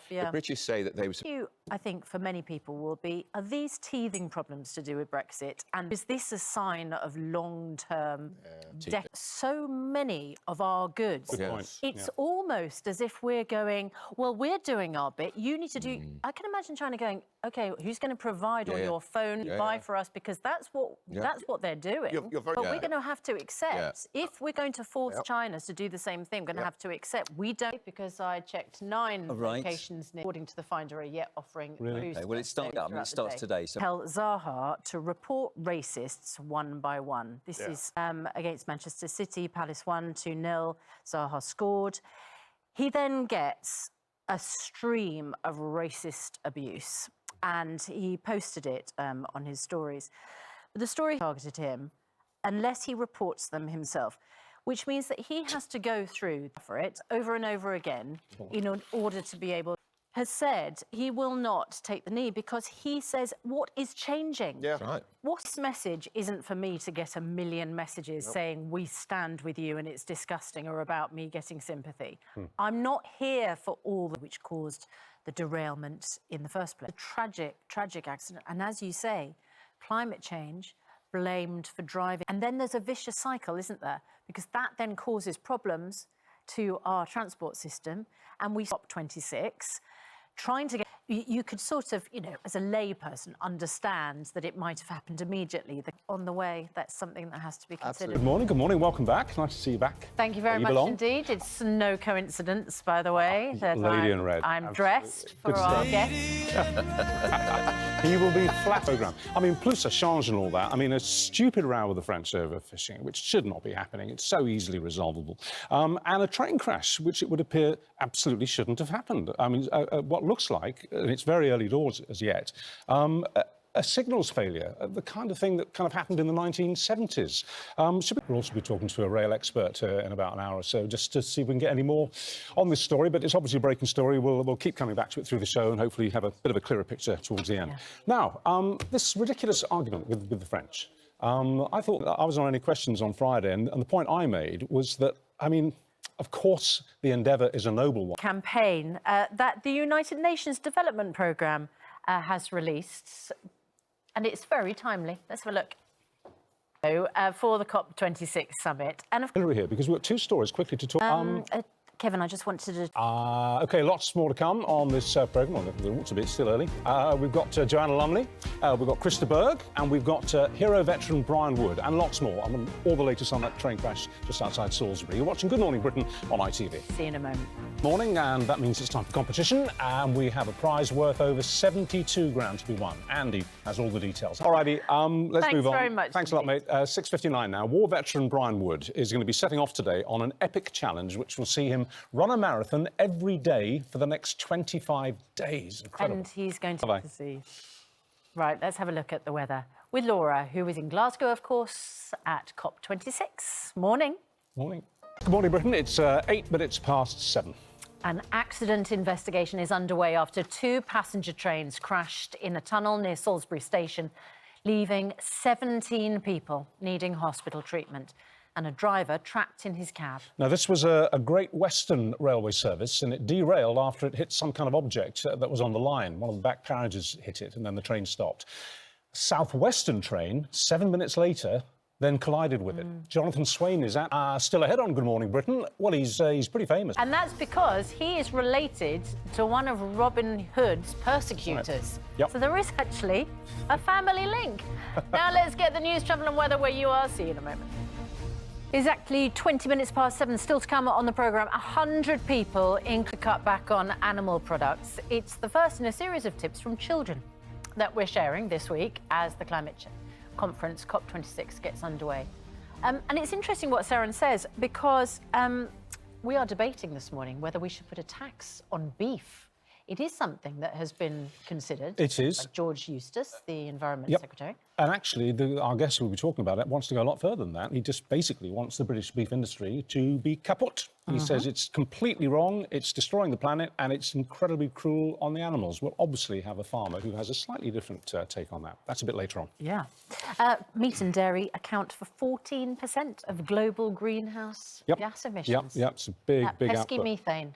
Yeah. The British say that they were... I think for many people will be, are these teething problems to do with Brexit? And is this a sign of long-term debt? So many of our goods, it's almost as if we're going, well, we're doing our bit, you need to do... I can imagine China going, OK, who's going to provide on your phone, buy for us, because that's what they're doing. But we're going to have to accept, if we're going to force China to do the same thing, we're going to have to accept. We don't, because I checked 9 locations, according to the Finder, are yet offering boosts. Well, it starts today. So. Tell Zaha to report racists one by one. This is against Manchester City, Palace won 2-0. Zaha scored. He then gets a stream of racist abuse, and he posted it on his stories. But the story targeted him unless he reports them himself, which means that he has to go through for it over and over again in order to be able... has said he will not take the knee because he says, what is changing? Yeah, right. What message isn't for me to get a million messages saying we stand with you and it's disgusting, or about me getting sympathy. I'm not here for all which caused the derailment in the first place. A tragic accident. And as you say, climate change blamed for driving. And then there's a vicious cycle, isn't there? Because that then causes problems to our transport system. And we stop 26, trying to get... You could sort of, you know, as a layperson, understand that it might have happened immediately. On the way, that's something that has to be considered. Good morning, welcome back. Nice to see you back. Thank you very much indeed. It's no coincidence, by the way, that Lady in red. I'm dressed for our guest. He will be flat programme. I mean, plus a change and all that. I mean, a stupid row with the French over fishing, which should not be happening. It's so easily resolvable. And a train crash, which it would appear absolutely shouldn't have happened. I mean, what looks like, and it's very early doors as yet, a signals failure, the kind of thing that kind of happened in the 1970s. We'll also be talking to a rail expert in about an hour or so, just to see if we can get any more on this story. But it's obviously a breaking story. We'll keep coming back to it through the show and hopefully have a bit of a clearer picture towards the end. Now, this ridiculous argument with the French. I thought I was on Any Questions on Friday, and the point I made was that, I mean, of course, the endeavour is a noble one. Campaign that the United Nations Development Programme has released, and it's very timely. Let's have a look. For the COP26 summit. And Here, because we've got 2 stories quickly to talk. Kevin, I just wanted to... OK, lots more to come on this programme. There looks a bit still early. We've got Joanna Lumley, we've got Krista Berg, and we've got hero veteran Brian Wood, and lots more. I mean, all the latest on that train crash just outside Salisbury. You're watching Good Morning Britain on ITV. See you in a moment. Morning, and that means it's time for competition, and we have a prize worth over 72 grand to be won. Andy has all the details. All righty, let's move on. Thanks very much. Thanks a lot, mate. 6:59 now. War veteran Brian Wood is going to be setting off today on an epic challenge which will see him run a marathon every day for the next 25 days. Incredible. And he's going to see. Right, let's have a look at the weather with Laura, who is in Glasgow, of course, at COP26. Morning. Morning. Good morning, Britain. It's 8 minutes past 7. An accident investigation is underway after 2 passenger trains crashed in a tunnel near Salisbury station, leaving 17 people needing hospital treatment and a driver trapped in his cab. Now, this was a Great Western Railway service, and it derailed after it hit some kind of object that was on the line. One of the back carriages hit it, and then the train stopped. South Western train, 7 minutes later, then collided with it. Jonathan Swain is still ahead on Good Morning Britain. Well, he's pretty famous. And that's because he is related to one of Robin Hood's persecutors. Right. Yep. So there is actually a family link. Now let's get the news, travel and weather where you are. See you in a moment. Exactly 20 minutes past 7, still to come on the programme. 100 people in to cut back on animal products. It's the first in a series of tips from children that we're sharing this week as the climate conference COP26 gets underway. And it's interesting what Saren says, because we are debating this morning whether we should put a tax on beef. It is something that has been considered. It is. By George Eustace, the Environment Secretary. And actually, our guest who will be talking about it wants to go a lot further than that. He just basically wants the British beef industry to be kaput. He says it's completely wrong, it's destroying the planet, and it's incredibly cruel on the animals. We'll obviously have a farmer who has a slightly different take on that. That's a bit later on. Yeah. Meat and dairy account for 14% of global greenhouse gas emissions. Yep, it's a big pesky output. Methane.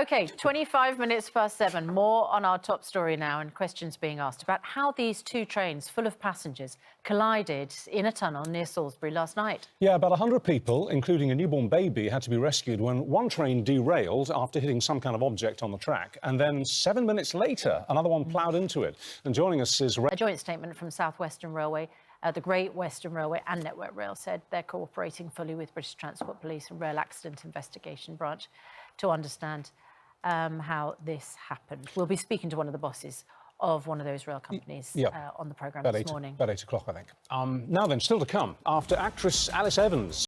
OK, 25 minutes past 7. More on our top story now, and questions being asked about how these two trains full of passengers collided in a tunnel near Salisbury last night. Yeah, about 100 people, including a newborn baby, had to be rescued when one train derailed after hitting some kind of object on the track. And then 7 minutes later, another one ploughed into it. And joining us is... A joint statement from South Western Railway, the Great Western Railway and Network Rail said they're cooperating fully with British Transport Police and Rail Accident Investigation Branch to understand how this happened. We'll be speaking to one of the bosses of one of those rail companies on the programme this morning. About 8 o'clock, I think. Now then, still to come, after actress Alice Evans